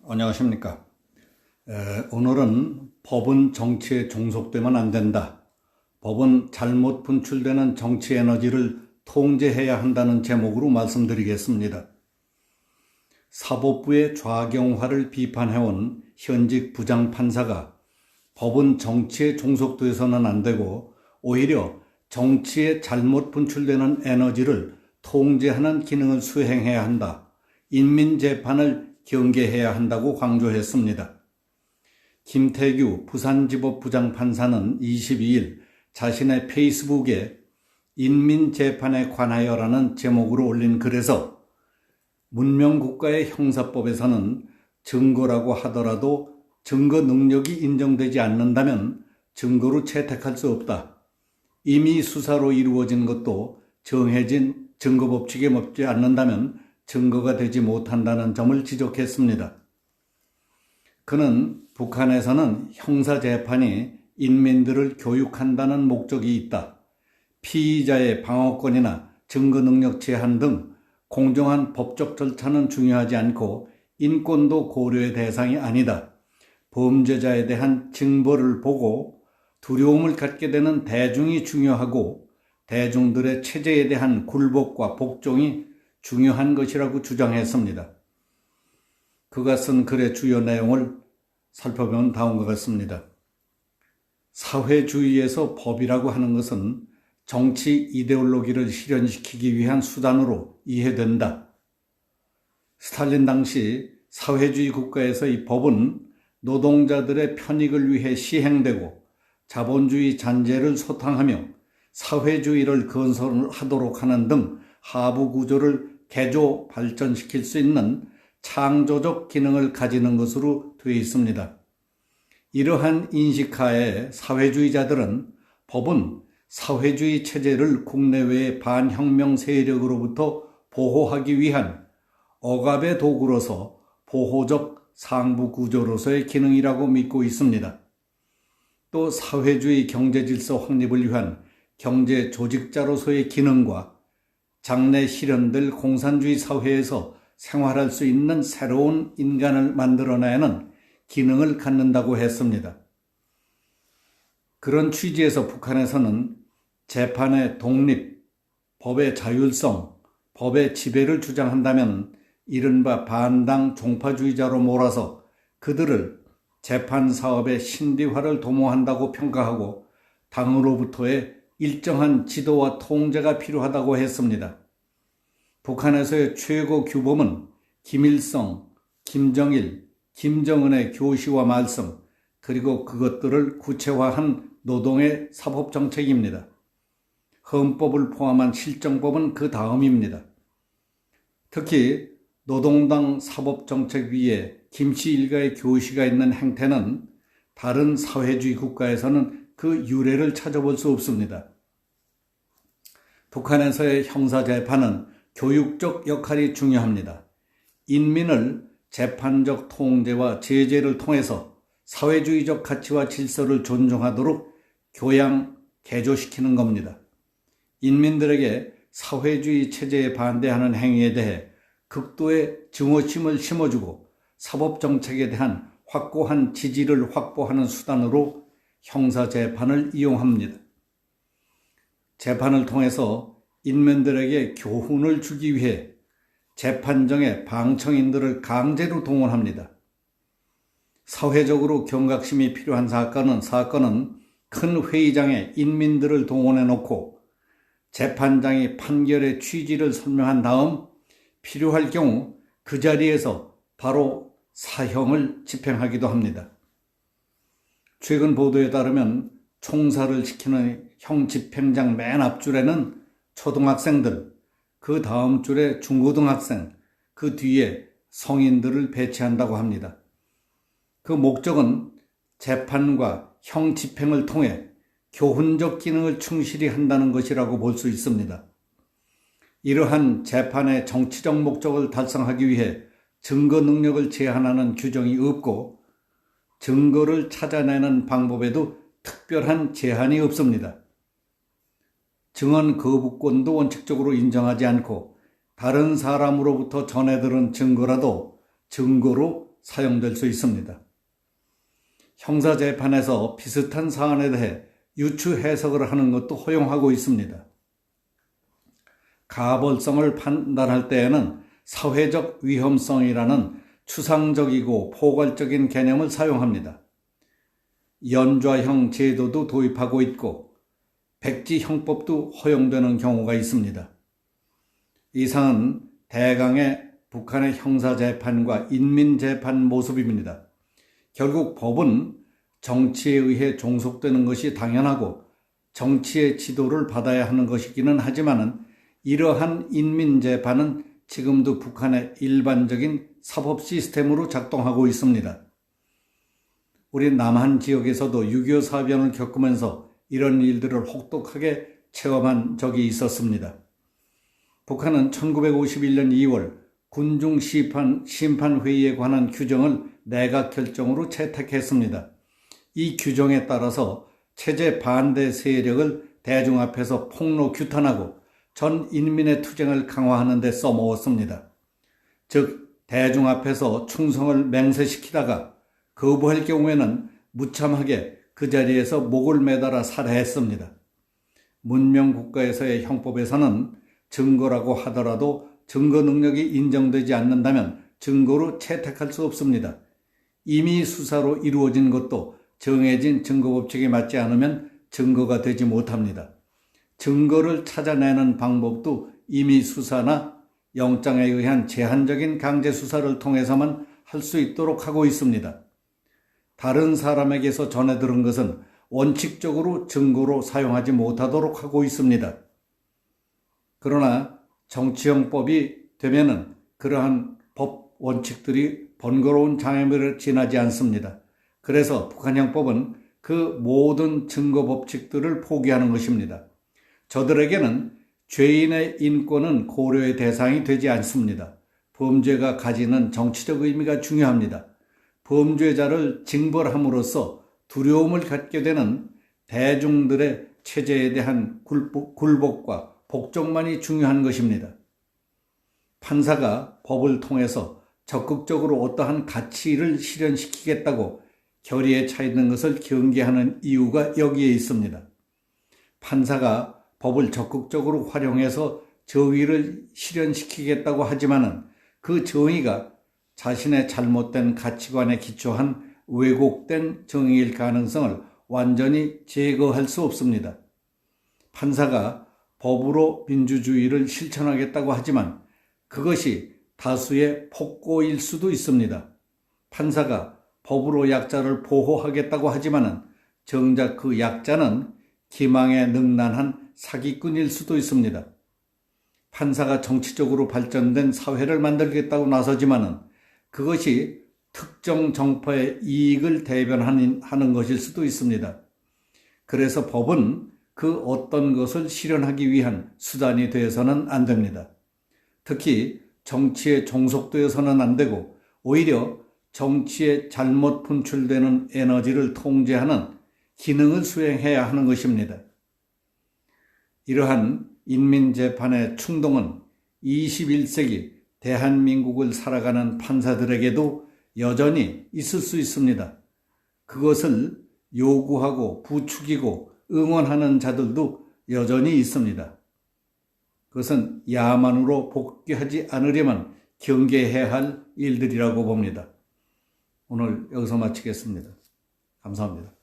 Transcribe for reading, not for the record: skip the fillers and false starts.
안녕하십니까. 오늘은 법은 정치에 종속되면 안 된다. 법은 잘못 분출되는 정치 에너지를 통제해야 한다는 제목으로 말씀드리겠습니다. 사법부의 좌경화를 비판해온 현직 부장판사가 법은 정치에 종속돼서는 안 되고 오히려 정치에 잘못 분출되는 에너지를 통제하는 기능을 수행해야 한다. 인민재판을 경계해야 한다고 강조했습니다. 김태규 부산지법 부장판사는 22일 자신의 페이스북에 인민재판에 관하여라는 제목으로 올린 글에서 문명국가의 형사법에서는 증거라고 하더라도 증거 능력이 인정되지 않는다면 증거로 채택할 수 없다. 이미 수사로 이루어진 것도 정해진 증거법칙에 맞지 않는다면 증거가 되지 못한다는 점을 지적했습니다. 그는 북한에서는 형사재판이 인민들을 교육한다는 목적이 있다. 피의자의 방어권이나 증거능력 제한 등 공정한 법적 절차는 중요하지 않고 인권도 고려의 대상이 아니다. 범죄자에 대한 징벌을 보고 두려움을 갖게 되는 대중이 중요하고 대중들의 체제에 대한 굴복과 복종이 중요한 것이라고 주장했습니다. 그가 쓴 글의 주요 내용을 살펴보면 다음과 같습니다. 사회주의에서 법이라고 하는 것은 정치 이데올로기를 실현시키기 위한 수단으로 이해된다. 스탈린 당시 사회주의 국가에서 이 법은 노동자들의 편익을 위해 시행되고 자본주의 잔재를 소탕하며 사회주의를 건설하도록 하는 등 하부 구조를 개조 발전시킬 수 있는 창조적 기능을 가지는 것으로 되어 있습니다. 이러한 인식하에 사회주의자들은 법은 사회주의 체제를 국내외의 반혁명 세력으로부터 보호하기 위한 억압의 도구로서 보호적 상부 구조로서의 기능이라고 믿고 있습니다. 또 사회주의 경제 질서 확립을 위한 경제 조직자로서의 기능과 장래 실현될 공산주의 사회에서 생활할 수 있는 새로운 인간을 만들어내는 기능을 갖는다고 했습니다. 그런 취지에서 북한에서는 재판의 독립, 법의 자율성, 법의 지배를 주장한다면 이른바 반당 종파주의자로 몰아서 그들을 재판 사업의 신비화를 도모한다고 평가하고 당으로부터의 일정한 지도와 통제가 필요하다고 했습니다. 북한에서의 최고 규범은 김일성, 김정일, 김정은의 교시와 말씀, 그리고 그것들을 구체화한 노동의 사법정책입니다. 헌법을 포함한 실정법은 그 다음입니다. 특히 노동당 사법정책 위에 김씨 일가의 교시가 있는 행태는 다른 사회주의 국가에서는 그 유래를 찾아볼 수 없습니다. 북한에서의 형사재판은 교육적 역할이 중요합니다. 인민을 재판적 통제와 제재를 통해서 사회주의적 가치와 질서를 존중하도록 교양, 개조시키는 겁니다. 인민들에게 사회주의 체제에 반대하는 행위에 대해 극도의 증오심을 심어주고 사법정책에 대한 확고한 지지를 확보하는 수단으로 형사재판을 이용합니다. 재판을 통해서 인민들에게 교훈을 주기 위해 재판정의 방청인들을 강제로 동원합니다. 사회적으로 경각심이 필요한 사건은 큰 회의장에 인민들을 동원해 놓고 재판장이 판결의 취지를 설명한 다음 필요할 경우 그 자리에서 바로 사형을 집행하기도 합니다. 최근 보도에 따르면 총살을 시키는 형 집행장 맨 앞줄에는 초등학생들, 그 다음 줄에 중고등학생, 그 뒤에 성인들을 배치한다고 합니다. 그 목적은 재판과 형 집행을 통해 교훈적 기능을 충실히 한다는 것이라고 볼 수 있습니다. 이러한 재판의 정치적 목적을 달성하기 위해 증거 능력을 제한하는 규정이 없고 증거를 찾아내는 방법에도 특별한 제한이 없습니다. 증언 거부권도 원칙적으로 인정하지 않고 다른 사람으로부터 전해 들은 증거라도 증거로 사용될 수 있습니다. 형사재판에서 비슷한 사안에 대해 유추 해석을 하는 것도 허용하고 있습니다. 가벌성을 판단할 때에는 사회적 위험성이라는 추상적이고 포괄적인 개념을 사용합니다. 연좌형 제도도 도입하고 있고 백지형법도 허용되는 경우가 있습니다. 이상은 대강의 북한의 형사재판과 인민재판 모습입니다. 결국 법은 정치에 의해 종속되는 것이 당연하고 정치의 지도를 받아야 하는 것이기는 하지만 이러한 인민재판은 지금도 북한의 일반적인 사법 시스템으로 작동하고 있습니다. 우리 남한 지역에서도 6.25 사변을 겪으면서 이런 일들을 혹독하게 체험한 적이 있었습니다. 북한은 1951년 2월 군중 심판회의에 관한 규정을 내각 결정으로 채택했습니다. 이 규정에 따라서 체제 반대 세력을 대중 앞에서 폭로 규탄하고 전 인민의 투쟁을 강화하는 데 써먹었습니다. 즉 대중 앞에서 충성을 맹세시키다가 거부할 경우에는 무참하게 그 자리에서 목을 매달아 살해했습니다. 문명국가에서의 형법에서는 증거라고 하더라도 증거 능력이 인정되지 않는다면 증거로 채택할 수 없습니다. 임의 수사로 이루어진 것도 정해진 증거법칙에 맞지 않으면 증거가 되지 못합니다. 증거를 찾아내는 방법도 임의 수사나 영장에 의한 제한적인 강제 수사를 통해서만 할 수 있도록 하고 있습니다. 다른 사람에게서 전해 들은 것은 원칙적으로 증거로 사용하지 못하도록 하고 있습니다. 그러나 정치형법이 되면은 그러한 법 원칙들이 번거로운 장애물을 지나지 않습니다. 그래서 북한형법은 그 모든 증거 법칙들을 포기하는 것입니다. 저들에게는 죄인의 인권은 고려의 대상이 되지 않습니다. 범죄가 가지는 정치적 의미가 중요합니다. 범죄자를 징벌함으로써 두려움을 갖게 되는 대중들의 체제에 대한 굴복과 복종만이 중요한 것입니다. 판사가 법을 통해서 적극적으로 어떠한 가치를 실현시키겠다고 결의에 차 있는 것을 경계하는 이유가 여기에 있습니다. 판사가 법을 적극적으로 활용해서 정의를 실현시키겠다고 하지만은 그 정의가 자신의 잘못된 가치관에 기초한 왜곡된 정의일 가능성을 완전히 제거할 수 없습니다. 판사가 법으로 민주주의를 실천하겠다고 하지만 그것이 다수의 폭고일 수도 있습니다. 판사가 법으로 약자를 보호하겠다고 하지만 정작 그 약자는 기망에 능란한 사기꾼일 수도 있습니다. 판사가 정치적으로 발전된 사회를 만들겠다고 나서지만은 그것이 특정 정파의 이익을 대변하는 것일 수도 있습니다. 그래서 법은 그 어떤 것을 실현하기 위한 수단이 되어서는 안 됩니다. 특히 정치에 종속되어서는 안 되고 오히려 정치에 잘못 분출되는 에너지를 통제하는 기능을 수행해야 하는 것입니다. 이러한 인민재판의 충동은 21세기 대한민국을 살아가는 판사들에게도 여전히 있을 수 있습니다. 그것을 요구하고 부추기고 응원하는 자들도 여전히 있습니다. 그것은 야만으로 복귀하지 않으려면 경계해야 할 일들이라고 봅니다. 오늘 여기서 마치겠습니다. 감사합니다.